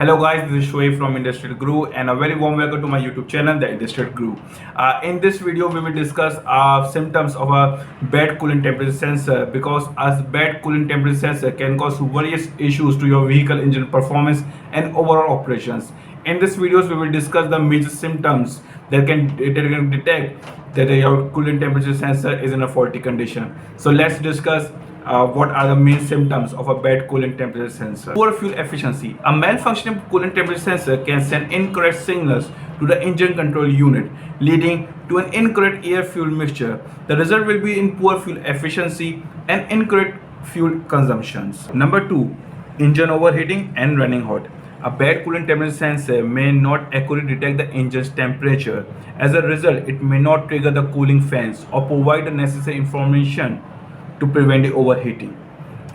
Hello guys, this is Shoaib from Industrial Guru and a very warm welcome to my YouTube channel, The Industrial Guru. In this video, we will discuss symptoms of a bad coolant temperature sensor because a bad coolant temperature sensor can cause various issues to your vehicle engine performance and overall operations. In this videos, we will discuss the major symptoms that can detect that your coolant temperature sensor is in a faulty condition. So let's discuss what are the main symptoms of a bad coolant temperature sensor. Poor fuel efficiency. A malfunctioning coolant temperature sensor can send incorrect signals to the engine control unit, leading to an incorrect air-fuel mixture. The result will be in poor fuel efficiency and incorrect fuel consumptions. Number 2. Engine overheating and running hot. A bad coolant temperature sensor may not accurately detect the engine's temperature. As a result, it may not trigger the cooling fans or provide the necessary information to prevent the overheating,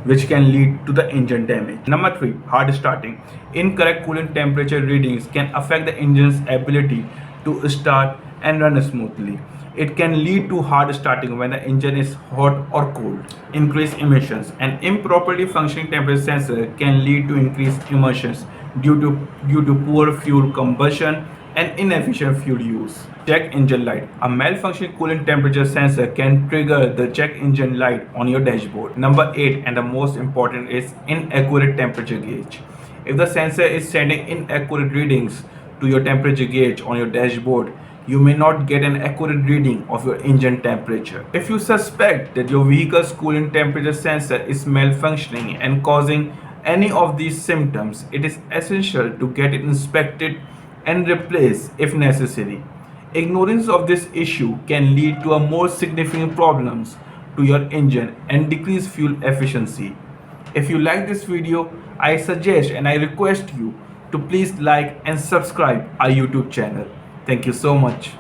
which can lead to the engine damage. Number 3. Hard starting. Incorrect coolant temperature readings can affect the engine's ability to start and run smoothly. It can lead to hard starting when the engine is hot or cold. Increased emissions. An improperly functioning temperature sensor can lead to increased emissions due to poor fuel combustion and inefficient fuel use. Check engine light. A malfunctioning coolant temperature sensor can trigger the check engine light on your dashboard. Number 8, and the most important, is inaccurate temperature gauge. If the sensor is sending inaccurate readings to your temperature gauge on your dashboard, you may not get an accurate reading of your engine temperature. If you suspect that your vehicle's coolant temperature sensor is malfunctioning and causing any of these symptoms, it is essential to get it inspected and replaced if necessary. Ignorance of this issue can lead to a more significant problems to your engine and decrease fuel efficiency. If you like this video, I suggest and I request you to please like and subscribe our YouTube channel. Thank you so much.